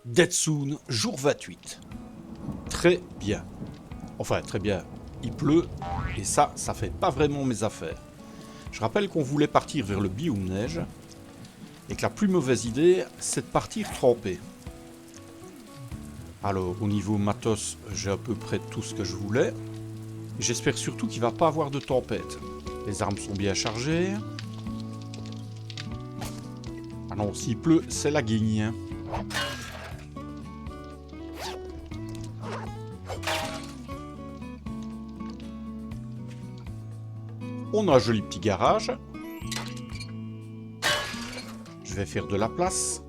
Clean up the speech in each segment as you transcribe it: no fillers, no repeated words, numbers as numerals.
Dead Soon, jour 28. Très bien. Enfin, très bien. Il pleut, et ça fait pas vraiment mes affaires. Je rappelle qu'on voulait partir vers le biome neige, et que la plus mauvaise idée, c'est de partir trempé. Alors, au niveau matos, j'ai à peu près tout ce que je voulais. J'espère surtout qu'il va pas avoir de tempête. Les armes sont bien chargées. Ah non, s'il pleut, c'est la guigne. On a un joli petit garage. Je vais faire de la place.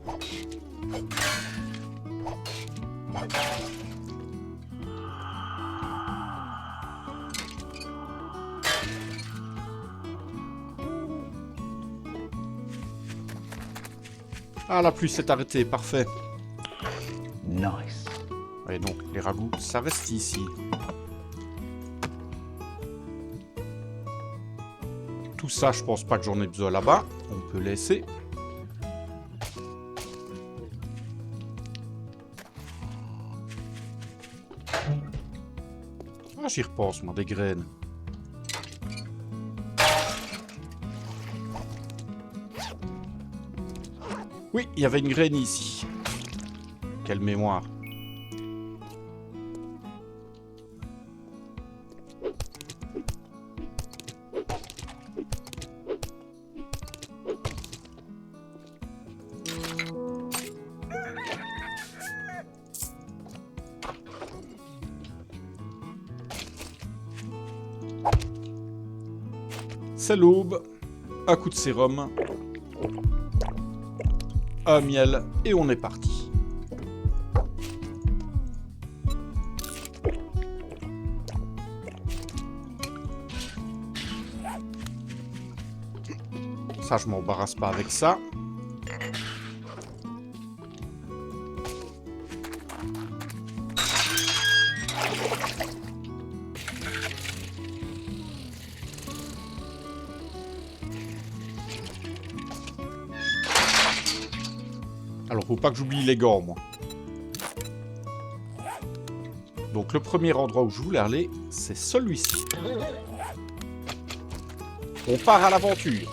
Ah, la pluie s'est arrêtée, parfait. Nice. Et donc, les ragoûts, ça reste ici. Tout ça, je pense pas que j'en ai besoin là-bas. On peut laisser. Ah, j'y repense, moi, des graines. Oui, il y avait une graine ici. Quelle mémoire. C'est l'aube. Un coup de sérum. Un miel. Et on est parti. Ça, je m'embarrasse pas avec ça. Alors, faut pas que j'oublie les gants, moi. Donc, le premier endroit où je voulais aller, c'est celui-ci. On part à l'aventure.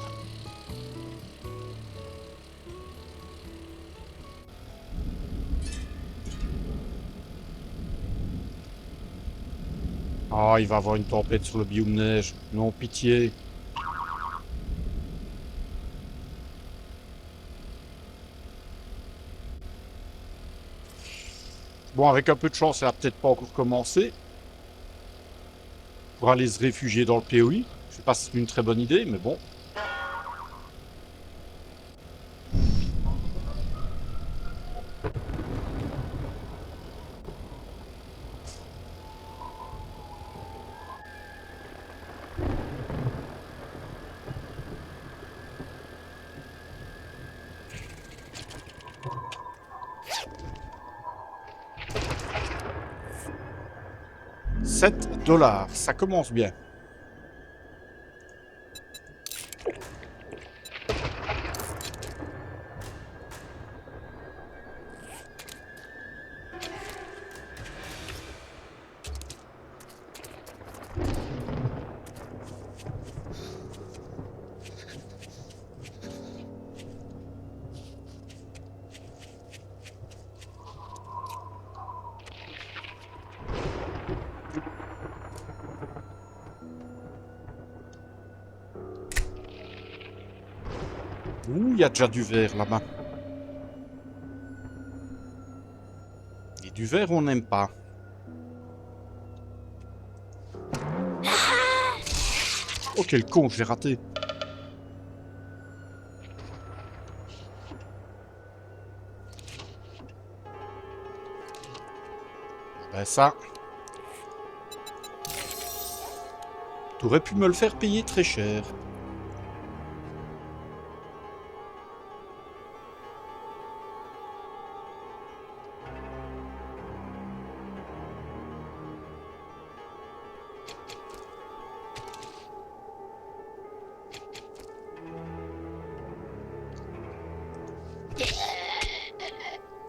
Ah, il va y avoir une tempête sur le biome neige. Non, pitié. Bon, avec un peu de chance, ça va peut-être pas encore commencer. Pour aller se réfugier dans le POI. Je sais pas si c'est une très bonne idée, mais bon. $7, ça commence bien. Ouh, il y a déjà du verre là-bas. Et du verre, on n'aime pas. Oh, quel con, j'ai raté. Ben ça... T'aurais pu me le faire payer très cher.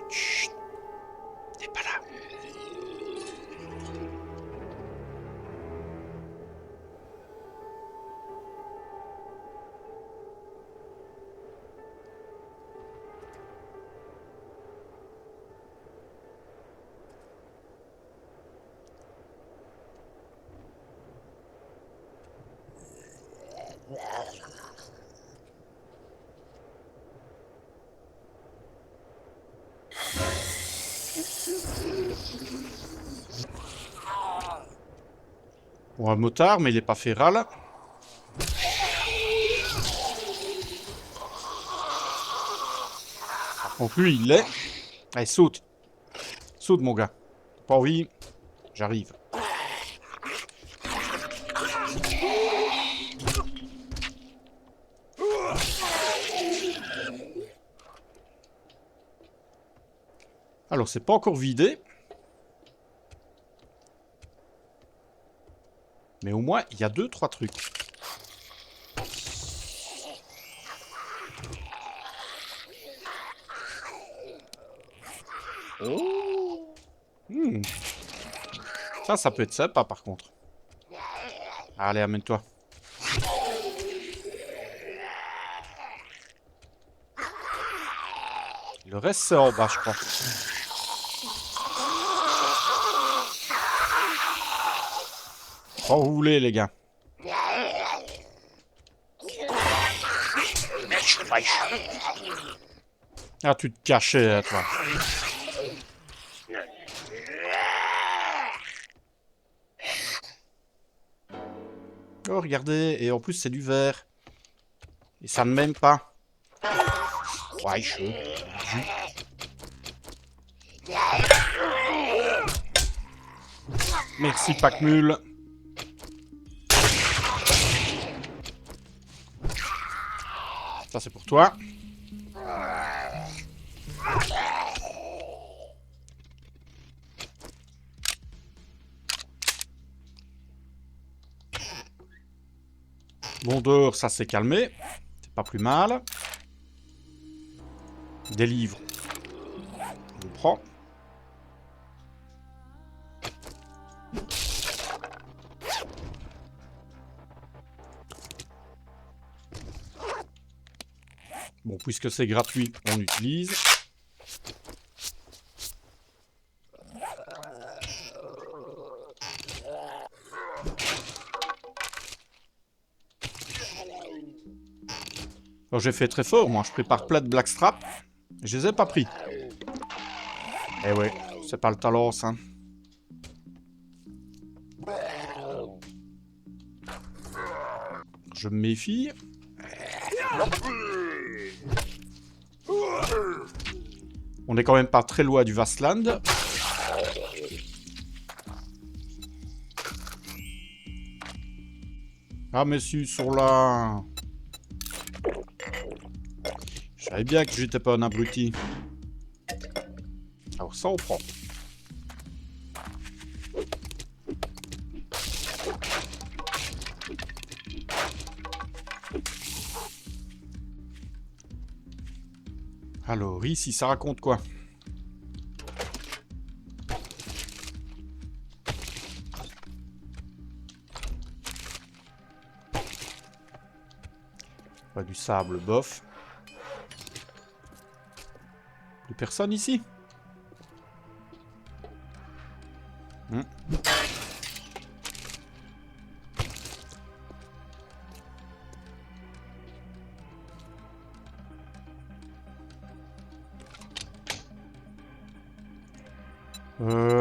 Chut. Bon, un motard, mais il est pas féral. Par contre, lui, il l'est. Allez, saute. Saute, mon gars. T'as pas envie? J'arrive. Alors, c'est pas encore vidé. Mais au moins, il y a 2-3 trucs. Oh. Ça peut être sympa, par contre. Allez, amène-toi. Le reste, c'est en bas, je crois. Quand vous voulez, les gars. Ah, tu te cachais, toi. Oh, regardez. Et en plus, c'est du verre. Et ça ne m'aime pas. Ouais, chaud. Merci, Pac-Mule. Ça, c'est pour toi. Bon, dehors, ça s'est calmé. C'est pas plus mal. Des livres. On prend. Bon, puisque c'est gratuit, on utilise. Alors, j'ai fait très fort, moi. Je prépare plein de blackstrap. Je les ai pas pris. Eh ouais, c'est pas le talent, ça. Je me méfie. On est quand même pas très loin du Vastland. Ah, messieurs sont là. Je savais bien que j'étais pas un abruti. Alors ça, on prend. Alors, ici, ça raconte quoi? Pas du sable, bof. Plus personne ici?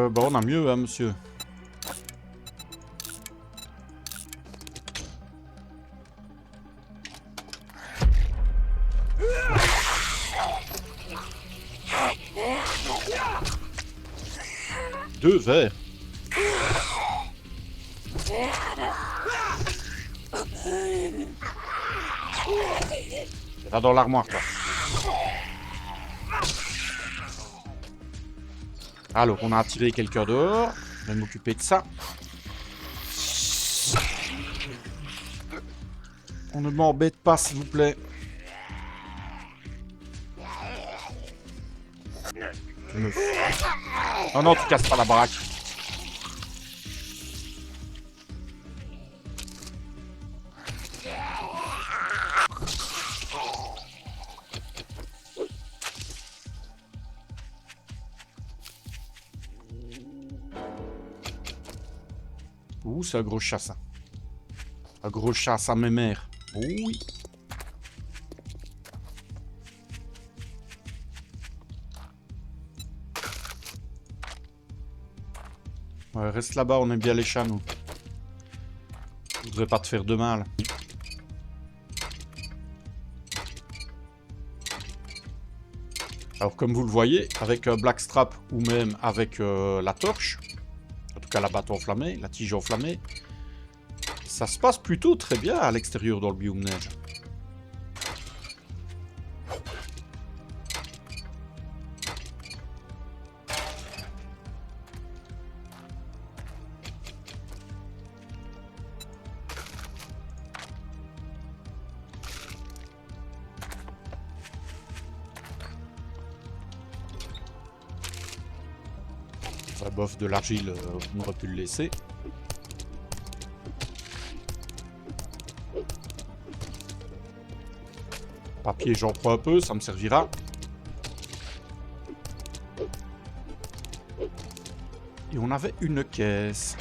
Bah on a mieux, hein, monsieur. Deux verres. Va dans l'armoire, toi. Alors, on a attiré quelqu'un dehors. Je vais m'occuper de ça. On ne m'embête pas, s'il vous plaît. Oh non, tu casses pas la baraque. Ouh, c'est un gros chat, ça. Un gros chat, ça m'émère. Oh oui. Ouais, reste là-bas, on aime bien les chats, nous. Je voudrais pas te faire de mal. Alors comme vous le voyez, avec Blackstrap ou même avec la torche, en tout cas la batte enflammée, la tige enflammée, ça se passe plutôt très bien à l'extérieur dans le biome neige. Enfin, bof, de l'argile, on aurait pu le laisser. Papier, j'en prends un peu, ça me servira. Et on avait une caisse.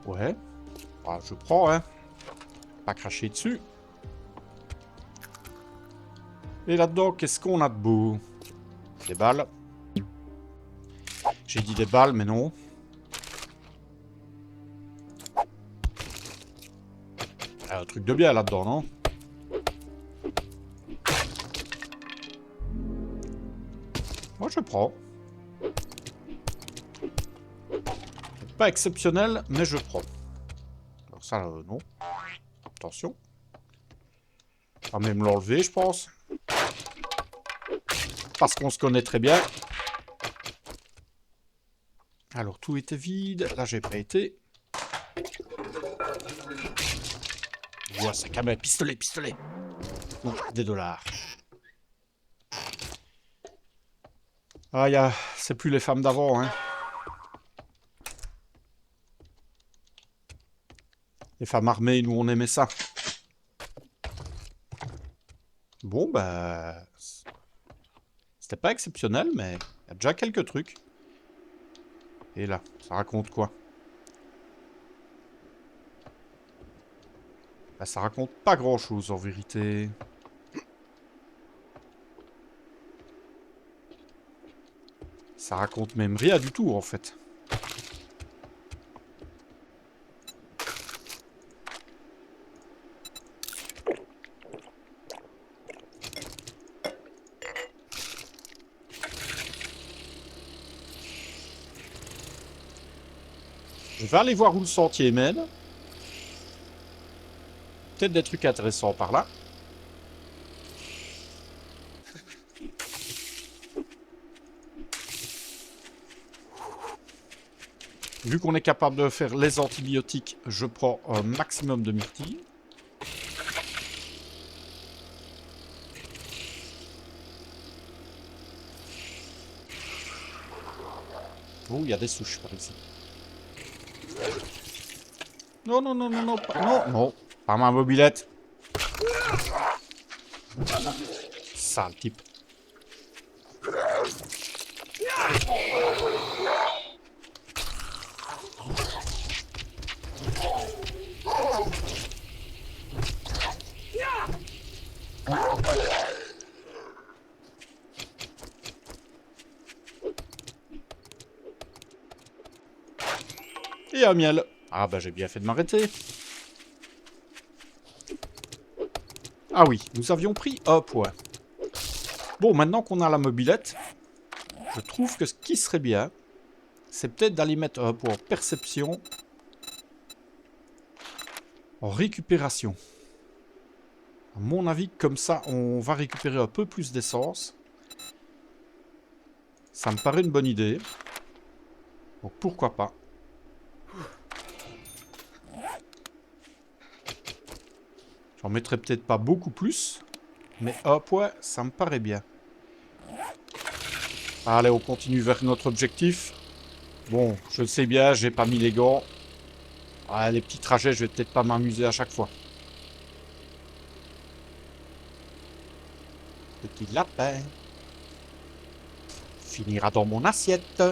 Ouais. Ah, je prends, hein. Pas cracher dessus. Et là-dedans, qu'est-ce qu'on a de beau? Des balles. J'ai dit des balles, mais non. Un truc de bien là-dedans, non? Moi, je prends. Pas exceptionnel, mais je prends. Alors ça, non. Attention. On va même l'enlever, je pense. Parce qu'on se connaît très bien. Alors, tout était vide. Là, j'ai pas été. Ouais, c'est quand même... Pistolet, pistolet. Non, des dollars. Ah, c'est plus les femmes d'avant, hein. Les femmes armées, nous, on aimait ça. Bon, bah... C'était pas exceptionnel, mais il y a déjà quelques trucs. Et là, ça raconte quoi? Bah, ça raconte pas grand-chose, en vérité. Ça raconte même rien du tout, en fait. Je vais aller voir où le sentier mène. Peut-être des trucs intéressants par là. Vu qu'on est capable de faire les antibiotiques, je prends un maximum de myrtille. Oh, il y a des souches par ici. Non, non, non, non, non, pas, non, non, pas ma mobilette. Sale type. Et un miel. Ah bah j'ai bien fait de m'arrêter. Ah oui, nous avions pris hop, ouais. Bon, maintenant qu'on a la mobilette, je trouve que ce qui serait bien, c'est peut-être d'aller mettre un point en perception, en récupération. À mon avis, comme ça, on va récupérer un peu plus d'essence. Ça me paraît une bonne idée. Donc pourquoi pas. J'en mettrai peut-être pas beaucoup plus. Mais hop, ouais, ça me paraît bien. Allez, on continue vers notre objectif. Bon, je le sais bien, j'ai pas mis les gants. Ah, les petits trajets, je vais peut-être pas m'amuser à chaque fois. Petit lapin. Finira dans mon assiette.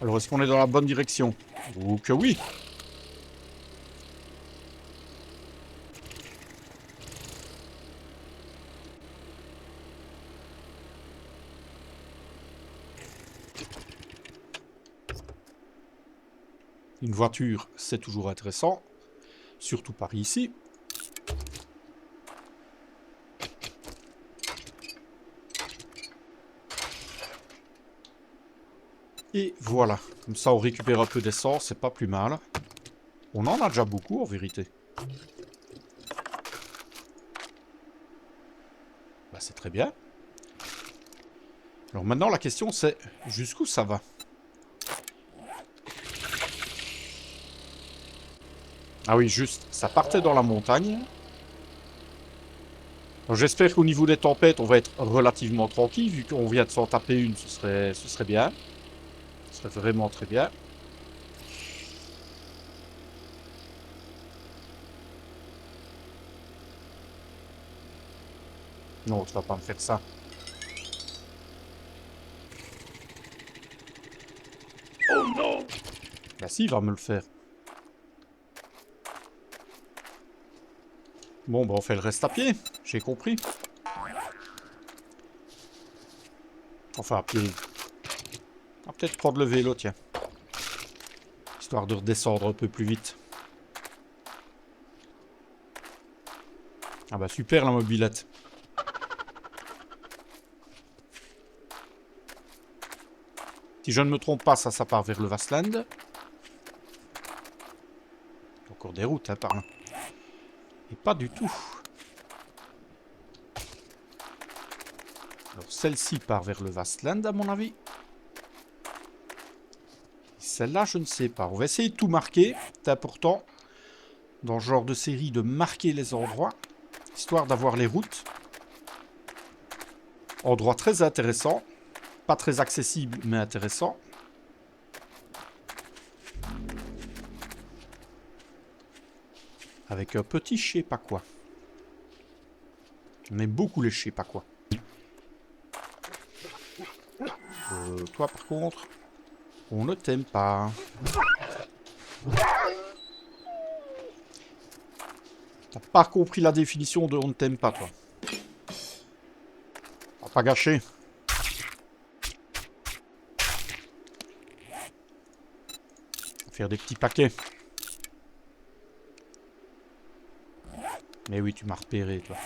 Alors, est-ce qu'on est dans la bonne direction? Oh que oui! Une voiture, c'est toujours intéressant. Surtout par ici. Et voilà. Comme ça, on récupère un peu d'essence. C'est pas plus mal. On en a déjà beaucoup, en vérité. Bah, c'est très bien. Alors maintenant, la question, c'est jusqu'où ça va? Ah oui, juste, ça partait dans la montagne. J'espère qu'au niveau des tempêtes, on va être relativement tranquille, vu qu'on vient de s'en taper une, ce serait bien. Ce serait vraiment très bien. Non, tu vas pas me faire ça. Oh non! Bah si, il va me le faire. Bon, bah on fait le reste à pied, j'ai compris. Enfin, à pied. On va peut-être prendre le vélo, tiens. Histoire de redescendre un peu plus vite. Ah bah super la mobilette. Si je ne me trompe pas, ça part vers le Vastland. Encore des routes, hein, par là. Et pas du tout. Alors celle-ci part vers le Vastland, à mon avis. Celle-là, je ne sais pas. On va essayer de tout marquer. C'est important, dans ce genre de série, de marquer les endroits. Histoire d'avoir les routes. Endroit très intéressant. Pas très accessible, mais intéressant. Avec un petit je sais pas quoi. On aime beaucoup les je sais pas quoi. Toi, par contre, on ne t'aime pas. T'as pas compris la définition de on ne t'aime pas, toi. On va pas gâcher. On va faire des petits paquets. Mais oui, tu m'as repéré, toi.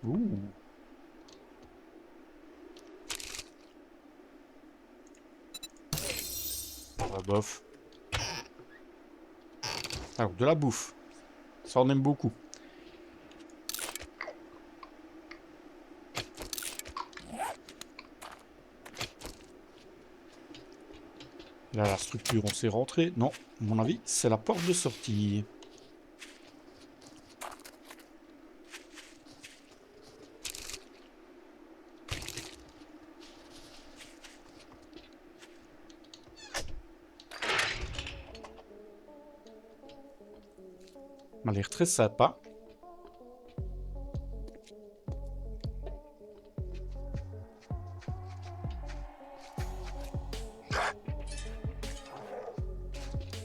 Ouh. Ah, bof. Alors, de la bouffe. Ça, on aime beaucoup. Là, la structure, on s'est rentré. Non, à mon avis, c'est la porte de sortie. Ça m'a l'air très sympa.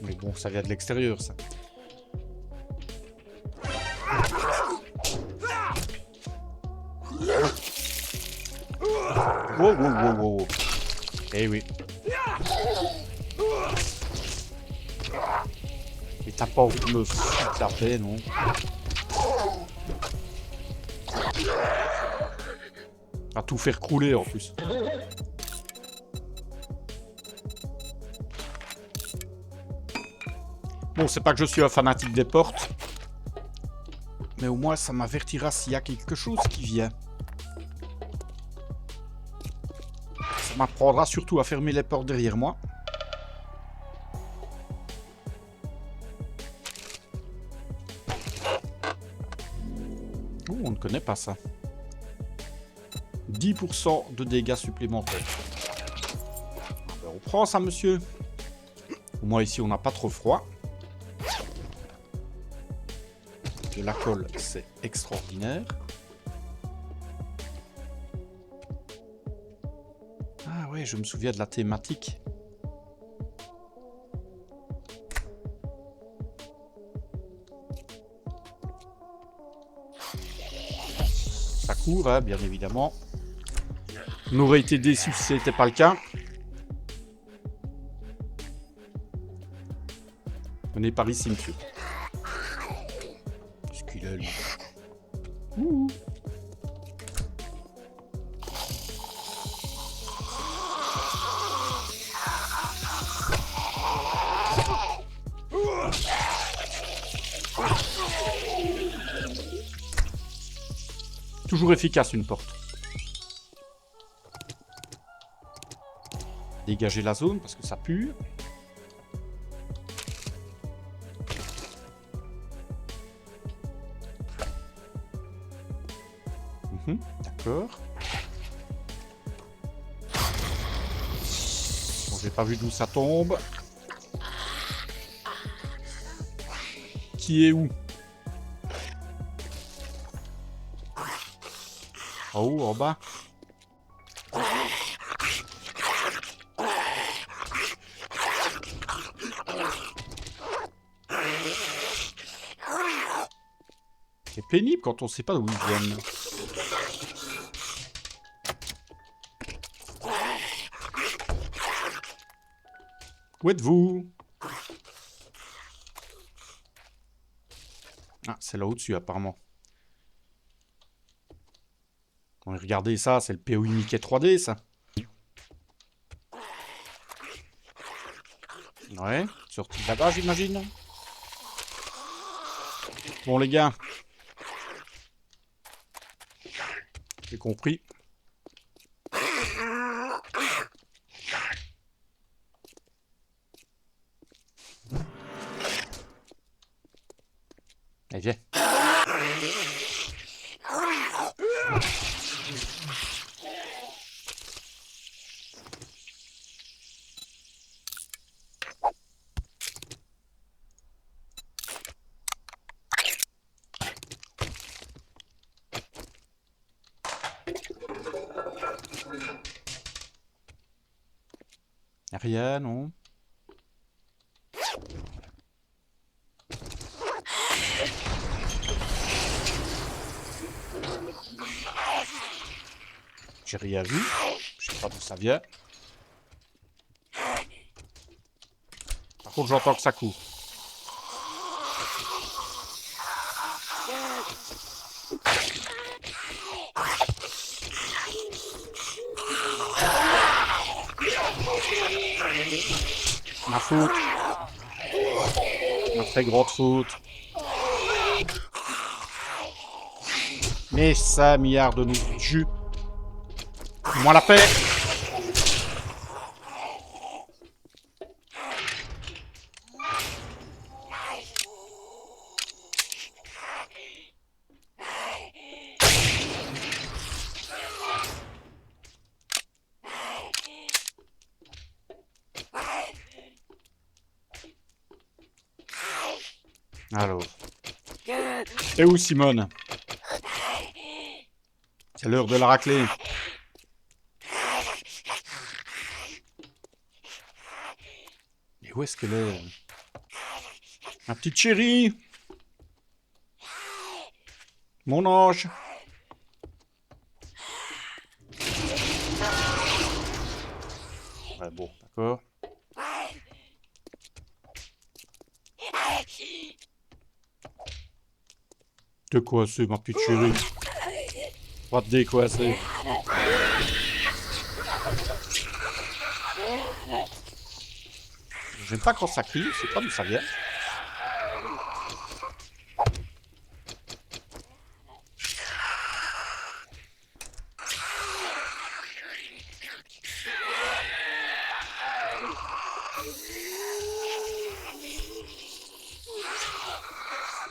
Mais bon, ça vient de l'extérieur, ça. Wow, wow, wow, wow. Eh oui. Et t'as pas envie de me foutre la paix, non? À tout faire crouler, en plus. Bon, c'est pas que je suis un fanatique des portes. Mais au moins, ça m'avertira s'il y a quelque chose qui vient. Ça m'apprendra surtout à fermer les portes derrière moi. Oh, on ne connaît pas ça. 10% de dégâts supplémentaires. Ben, on prend ça, monsieur. Au moins, ici, on n'a pas trop froid. De la colle, c'est extraordinaire. Ah ouais, je me souviens de la thématique. secours, hein, bien évidemment. On aurait été déçus si ce n'était pas le cas. Venez par ici, monsieur. Qu'est-ce qu'il est, lui? Ouh. Toujours efficace, une porte. Dégager la zone parce que ça pue. D'accord. Bon, j'ai pas vu d'où ça tombe. Qui est où? En haut, en bas. C'est pénible quand on sait pas d'où ils viennent. Où êtes-vous? Ah, c'est là au-dessus, apparemment. Regardez ça, c'est le POI Mickey 3D, ça. Ouais, sorti de là-bas, j'imagine. Bon, les gars. J'ai compris. Allez, viens. Rien, non. J'ai rien vu. Je sais pas d'où ça vient. Par contre, j'entends que ça court. Ma faute. Ma très grande faute. Mais 5 milliards de nous jus. Moi la paix. Alors. Et où Simone? C'est l'heure de la raclée. Mais où est-ce qu'elle est? Ma petite chérie. Mon ange. Ouais, bon, d'accord. De quoi c'est, ma petite chérie? Pas de décoincer. J'aime pas quand ça crie, je sais pas d'où ça vient.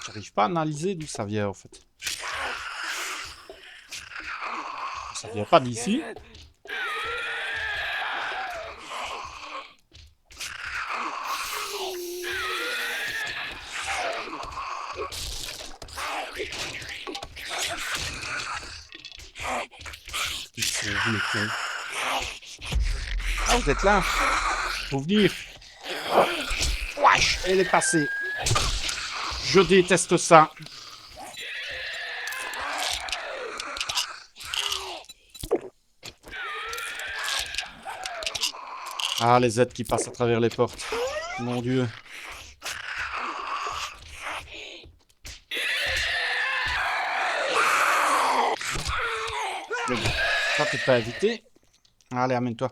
J'arrive pas à analyser d'où ça vient en fait. Ça vient pas d'ici. Ils sont où les cons? Ah, vous êtes là? Faut venir. Wesh, elle est passée. Je déteste ça. Ah, les aides qui passent à travers les portes. Mon Dieu. Mais bon, ça t'es pas invité. Allez, amène-toi.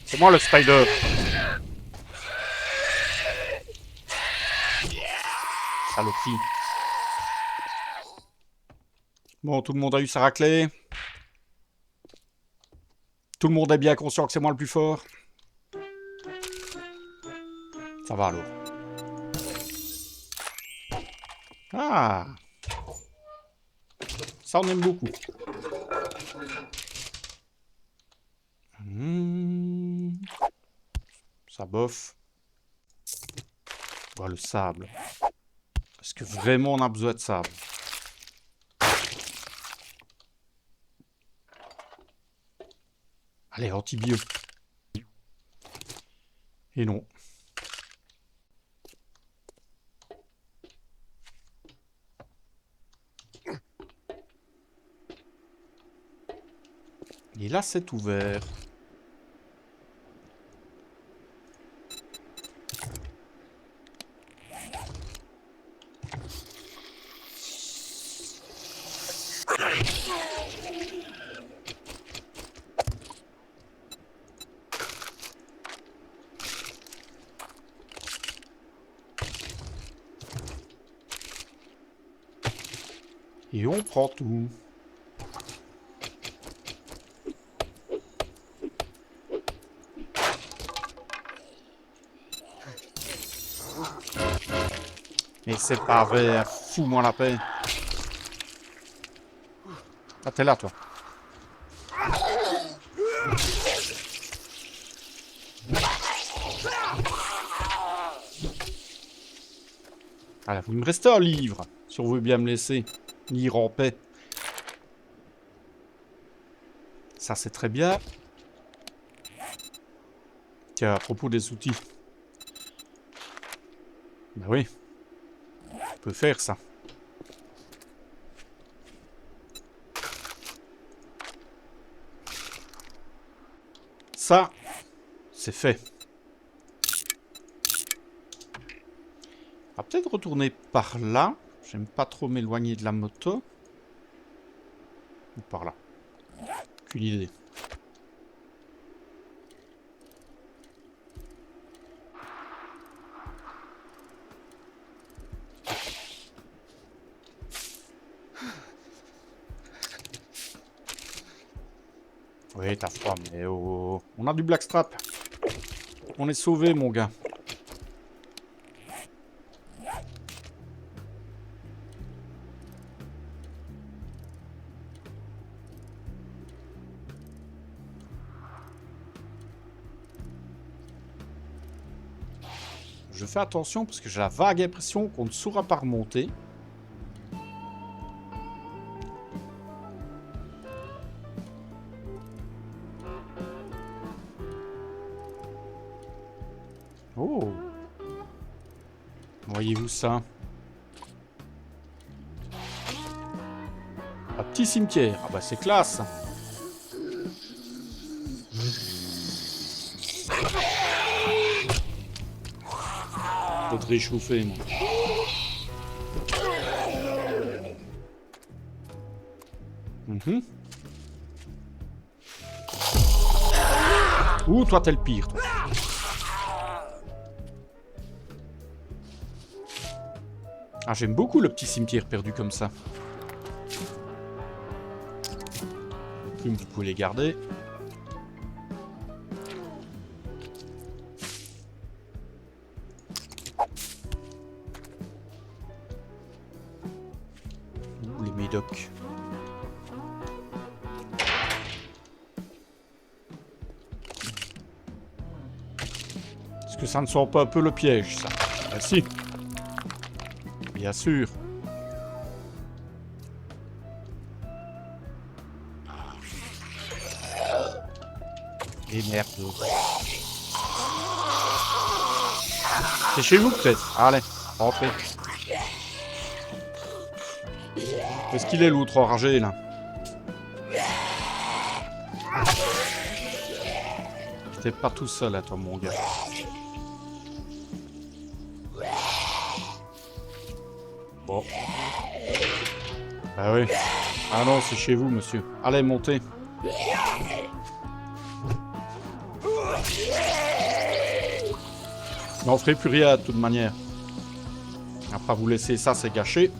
C'est moi le spider. Saloperie. Bon, tout le monde a eu sa raclée. Tout le monde est bien conscient que c'est moi le plus fort. Ça va alors. Ah. Ça, on aime beaucoup. Ça bof. Oh, le sable. Est-ce que vraiment on a besoin de sable? Allez, antibio. Et non. Et là, c'est ouvert. Et on prend tout. Mais c'est pas vrai, fous-moi la paix. Ah, t'es là, toi. Allez, il me reste un livre, si on veut bien me laisser lire en paix. Ça, c'est très bien. Tiens, à propos des outils. Ben oui. On peut faire ça. Ça, c'est fait. On va peut-être retourner par là. J'aime pas trop m'éloigner de la moto. Ou par là. Aucune idée. Oui, t'as froid, mais oh. On a du blackstrap. On est sauvé, mon gars. Je fais attention parce que j'ai la vague impression qu'on ne saura pas remonter. Oh! Voyez-vous ça? Un petit cimetière. Ah bah c'est classe! Peut-être réchauffer, moi. Ouh, toi t'es le pire, toi. Ah, j'aime beaucoup le petit cimetière perdu comme ça. Les plumes, vous pouvez les garder. Ouh, les médocs. Est-ce que ça ne sent pas un peu le piège, ça? Ah si. Bien sûr. Et merde. C'est chez vous peut-être? Allez, rentrez. Qu'est-ce qu'il est l'autre enragé là? T'es pas tout seul à toi mon gars. Bon. Ah oui. Ah non, c'est chez vous monsieur. Allez, montez. On ferait plus rien de toute manière. On va pas vous laisser ça, c'est gâché.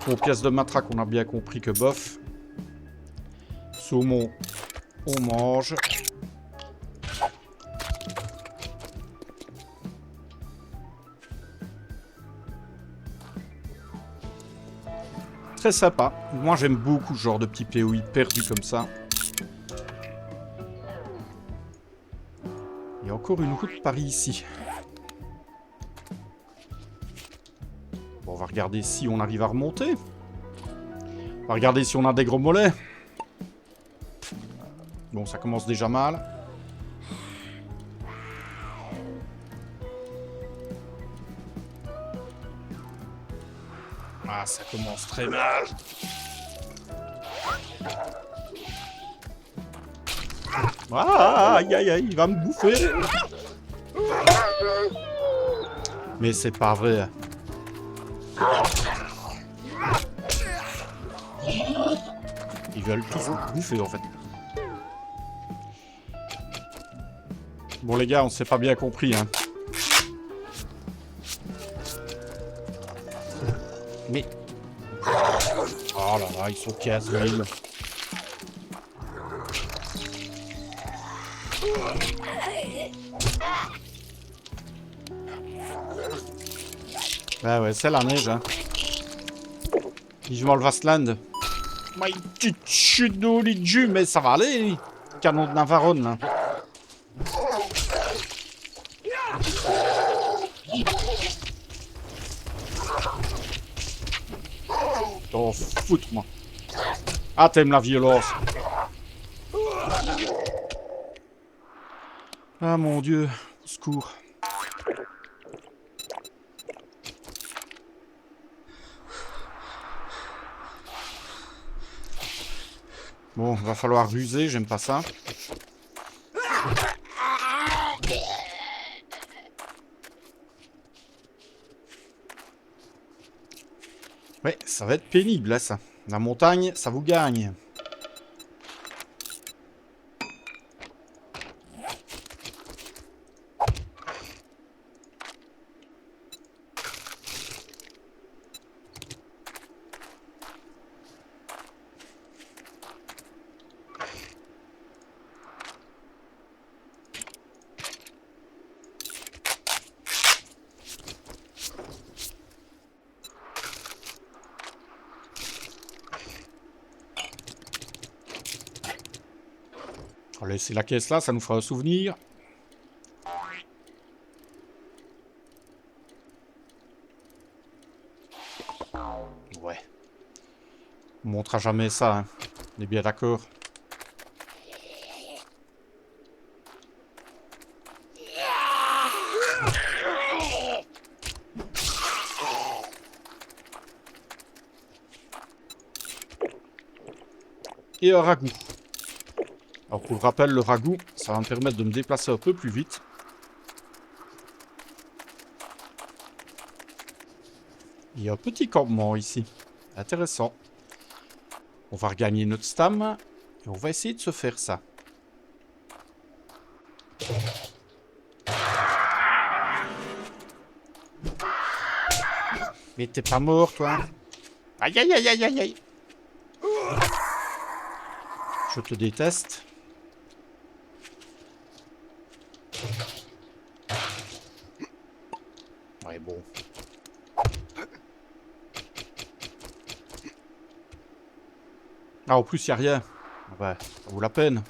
Bon, pièce de matraque, on a bien compris que bof. Saumon, on mange. Très sympa. Moi, j'aime beaucoup ce genre de petit POI perdu comme ça. Il y a encore une route par ici. Bon, on va regarder si on arrive à remonter. On va regarder si on a des gros mollets. Bon, ça commence déjà mal. Ah, ça commence très mal. Ah, aïe, aïe, aïe, il va me bouffer. Mais c'est pas vrai. Ils veulent tous me bouffer, en fait. Bon, les gars, on s'est pas bien compris, hein. Mais... Oh là là, ils sont casse-gueule. Bah ouais, c'est la neige, hein. Vivement le Vastland. My petite chute de jus, mais ça va aller. Canon de Navarone, là. Oh, foutre, moi. Ah, t'aimes la violence. Ah, mon Dieu. Au secours. Bon, va falloir ruser, j'aime pas ça. Ouais, ça va être pénible, là, ça. La montagne, ça vous gagne. On va laisser la caisse là, ça nous fera un souvenir. Ouais. On montrera jamais ça, hein. On est bien d'accord. Et un ragoût. Alors pour le rappel, le ragoût, ça va me permettre de me déplacer un peu plus vite. Il y a un petit campement ici. Intéressant. On va regagner notre stam. Et on va essayer de se faire ça. Mais t'es pas mort, toi. Aïe, aïe, aïe, aïe, aïe, aïe. Je te déteste. Ouais, bon. Ah, en plus, il n'y a rien. Ouais, ça vaut la peine.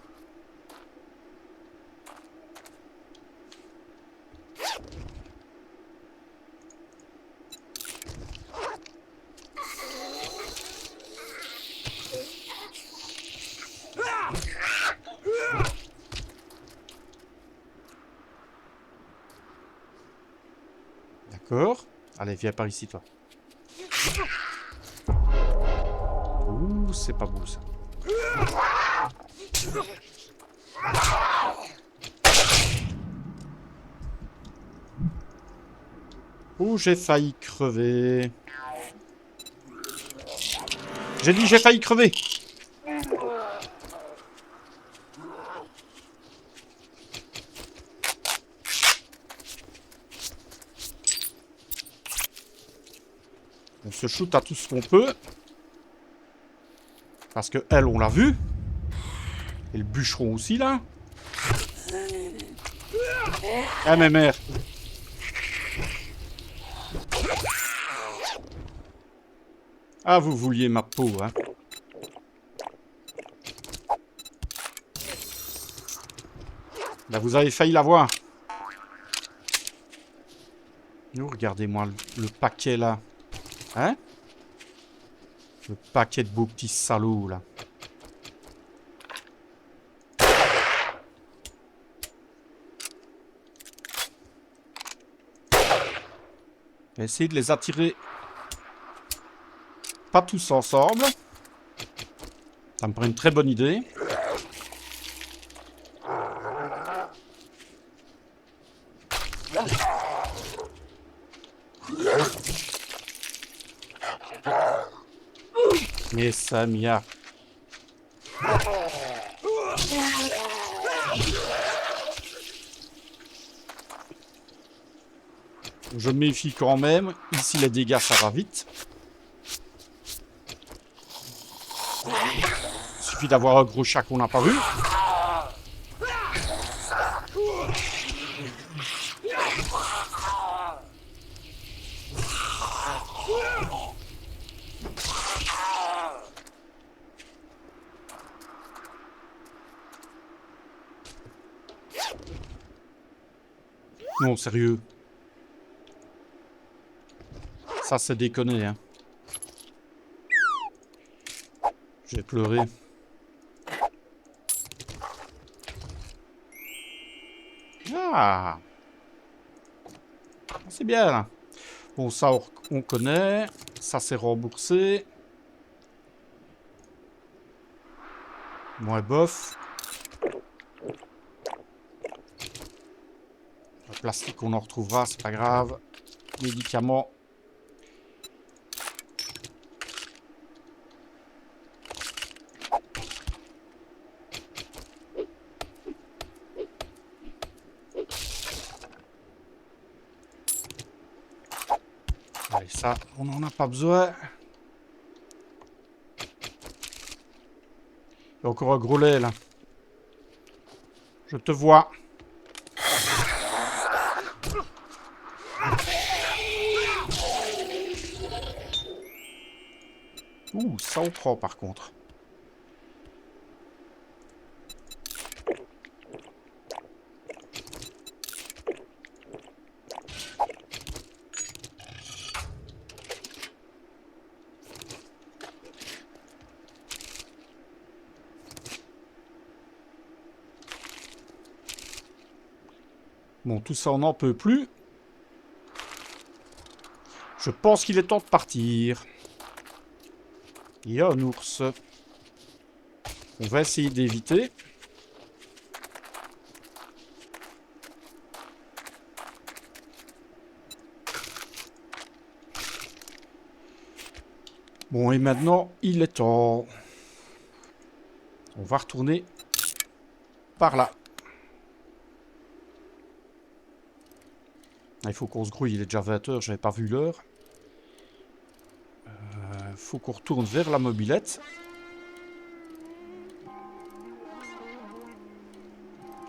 D'accord. Allez, viens par ici, toi. Ouh, c'est pas beau ça. Ouh, j'ai failli crever. J'ai dit j'ai failli crever. On se shoot à tout ce qu'on peut. Parce que elle, on l'a vu. Et le bûcheron aussi, là. Ah, mais merde. Ah, vous vouliez ma peau, hein. Là, vous avez failli l'avoir. Oh, regardez-moi le paquet, là. Hein? Le paquet de beaux petits salauds, là. Je vais essayer de les attirer. Pas tous ensemble. Ça me paraît une très bonne idée. Mais Samia. Je me méfie quand même. Ici, les dégâts, ça va vite. Il suffit d'avoir un gros chat qu'on n'a pas vu. Non, sérieux. Ça, c'est déconné, hein. Je vais pleurer. Ah! C'est bien, là. Bon, ça, on connaît. Ça, c'est remboursé. Moins bof. Le plastique, on en retrouvera, c'est pas grave. Médicaments. Allez, ça, on n'en a pas besoin. Il y a encore un gros lait, là. Je te vois. Ouh, ça on prend, par contre. Bon, tout ça, on n'en peut plus. Je pense qu'il est temps de partir. Il y a un ours. On va essayer d'éviter. Bon, et maintenant, il est temps. On va retourner par là. Il faut qu'on se grouille, il est déjà 20 h, j'avais pas vu l'heure. Faut qu'on retourne vers la mobilette.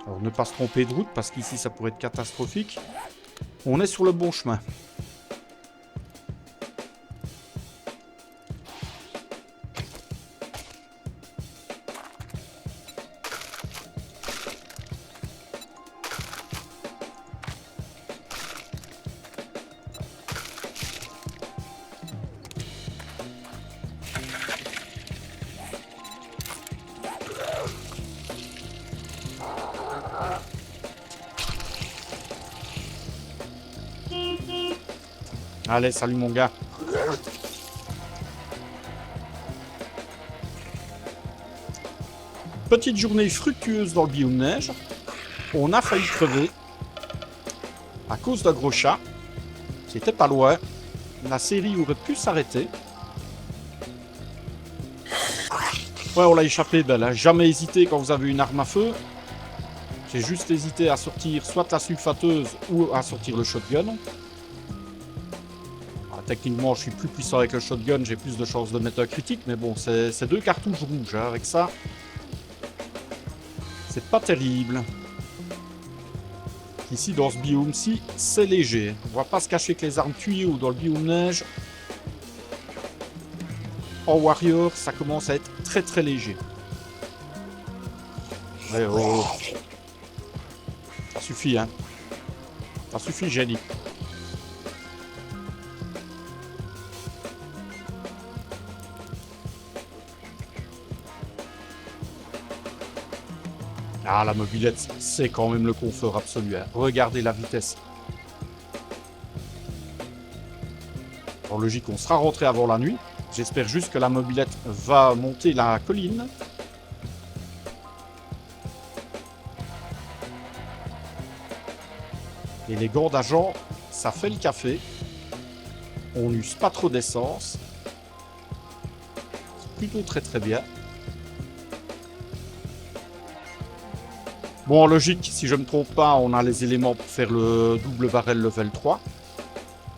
Alors ne pas se tromper de route parce qu'ici ça pourrait être catastrophique. On est sur le bon chemin. Allez, salut mon gars. Petite journée fructueuse dans le biome neige. On a failli crever à cause d'un gros chat. C'était pas loin. La série aurait pu s'arrêter. Ouais, on l'a échappé. Ben, elle a jamais hésité quand vous avez une arme à feu. J'ai juste hésité à sortir soit la sulfateuse ou à sortir le shotgun. Alors, techniquement, je suis plus puissant avec le shotgun. J'ai plus de chances de mettre un critique. Mais bon, c'est 2 cartouches rouges. Hein. Avec ça, c'est pas terrible. Ici, dans ce biome-ci, c'est léger. On va pas se cacher que les armes tuyaux dans le biome neige, en warrior, ça commence à être très très léger. Ouais, oh. Ça suffit, hein. Ça suffit, Jenny. Ah, la mobilette, c'est quand même le confort absolu. Hein. Regardez la vitesse. En logique, on sera rentré avant la nuit. J'espère juste que la mobilette va monter la colline. Et les gants d'agent, ça fait le café. On n'use pas trop d'essence. C'est plutôt très très bien. Bon, en logique, si je ne me trompe pas, on a les éléments pour faire le double barrel level 3.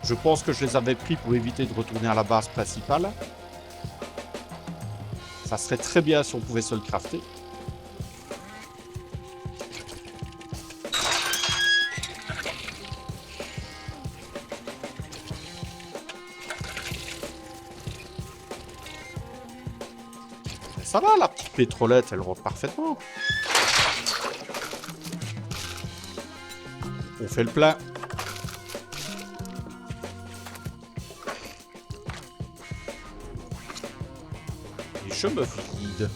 Je pense que je les avais pris pour éviter de retourner à la base principale. Ça serait très bien si on pouvait se le crafter. Mais ça va, la petite pétrolette, elle roule parfaitement. On fait le plein. Et je me vide.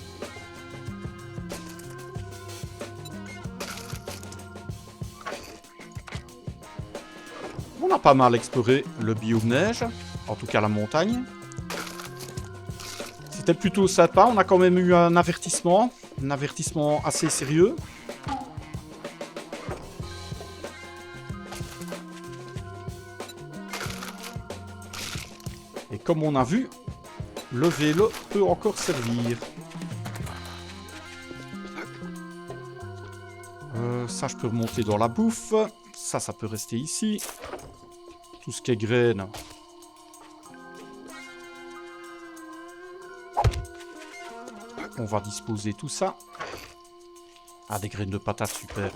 On a pas mal exploré le biome neige. En tout cas, la montagne. C'était plutôt sympa. On a quand même eu un avertissement. Un avertissement assez sérieux. Et comme on a vu, le vélo peut encore servir. Ça, je peux remonter dans la bouffe. Ça peut rester ici. Tout ce qui est graines. On va disposer tout ça. Ah, des graines de patates, super.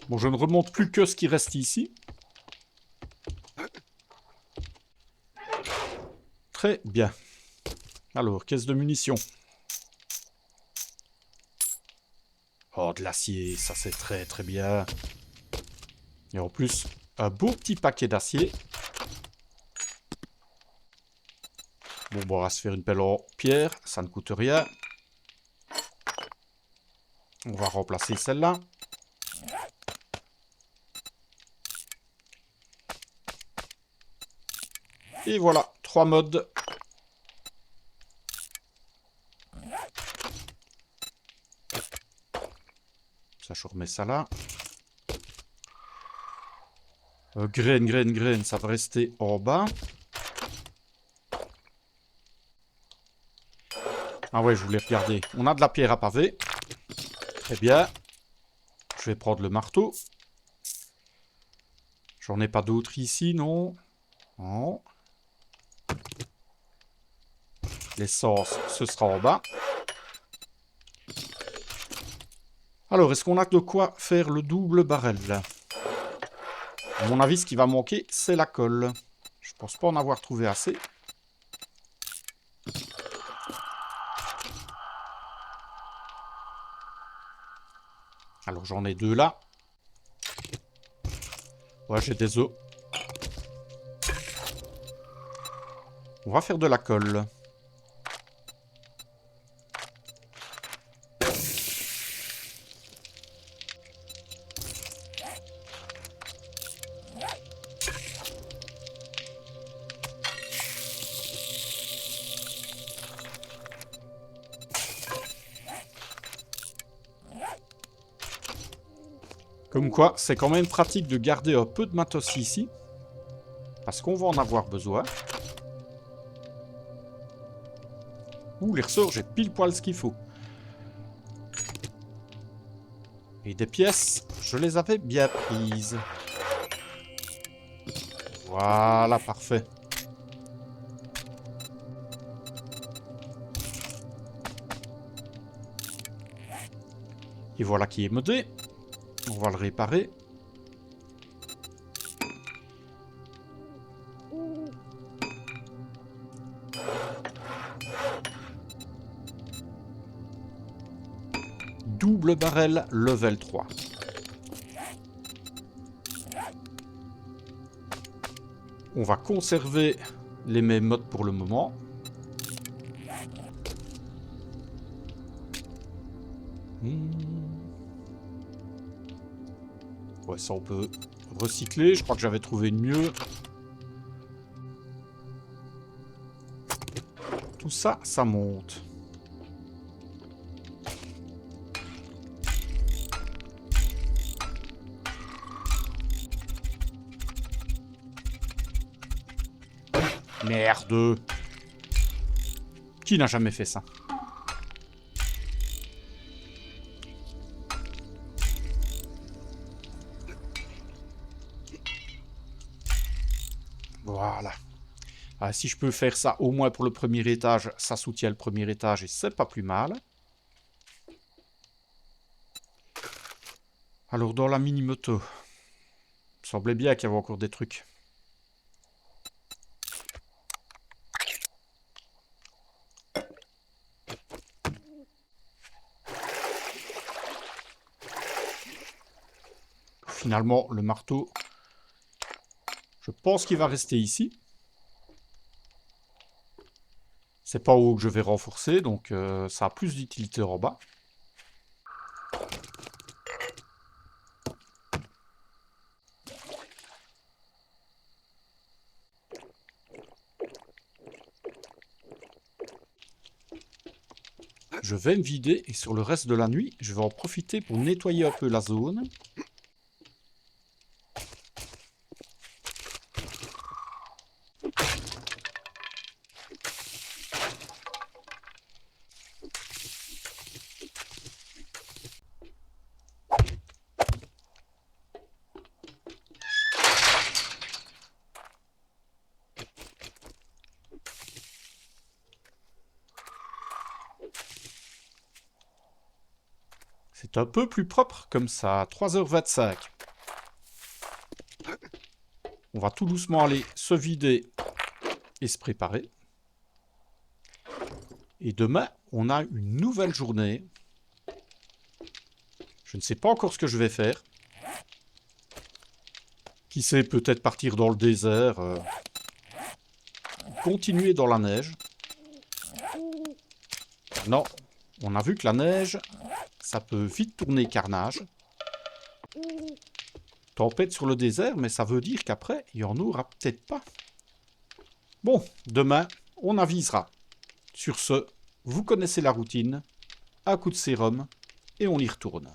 Bon, je ne remonte plus que ce qui reste ici. Très bien. Alors, caisse de munitions. Oh, de l'acier, ça c'est très très bien. Et en plus, un beau petit paquet d'acier. Bon, on va se faire une pelle en pierre, ça ne coûte rien. On va remplacer celle-là. Et voilà, 3 modes. Ça, je remets ça là. Graines, ça va rester en bas. Ah ouais, je voulais regarder. On a de la pierre à pavé. Très bien. Je vais prendre le marteau. J'en ai pas d'autres ici, non? Non. L'essence, ce sera en bas. Alors, est-ce qu'on a de quoi faire le double barrel là? À mon avis, ce qui va manquer, c'est la colle. Je pense pas en avoir trouvé assez. Alors, j'en ai 2 là. Ouais, j'ai des os. On va faire de la colle. Comme quoi, c'est quand même pratique de garder un peu de matos ici. Parce qu'on va en avoir besoin. Ouh, les ressorts, j'ai pile poil ce qu'il faut. Et des pièces, je les avais bien prises. Voilà, parfait. Et voilà qui est modé. On va le réparer. Double barrel level 3. On va conserver les mêmes modes pour le moment. Ouais, ça on peut recycler. Je crois que j'avais trouvé mieux. Tout ça, ça monte. Merde. Qui n'a jamais fait ça? Voilà. Ah, si je peux faire ça au moins pour le premier étage, ça soutient le premier étage et c'est pas plus mal. Alors dans la mini-moto, il semblait bien qu'il y avait encore des trucs. Finalement, le marteau, je pense qu'il va rester ici. C'est pas où que je vais renforcer, donc ça a plus d'utilité en bas. Je vais me vider et sur le reste de la nuit, je vais en profiter pour nettoyer un peu la zone. C'est un peu plus propre comme ça, 3h25. On va tout doucement aller se vider et se préparer. Et demain, on a une nouvelle journée. Je ne sais pas encore ce que je vais faire. Qui sait, peut-être partir dans le désert. Continuer dans la neige. Non, on a vu que la neige, ça peut vite tourner carnage. Tempête sur le désert, mais ça veut dire qu'après, il n'y en aura peut-être pas. Bon, demain, on avisera. Sur ce, vous connaissez la routine. Un coup de sérum, et on y retourne.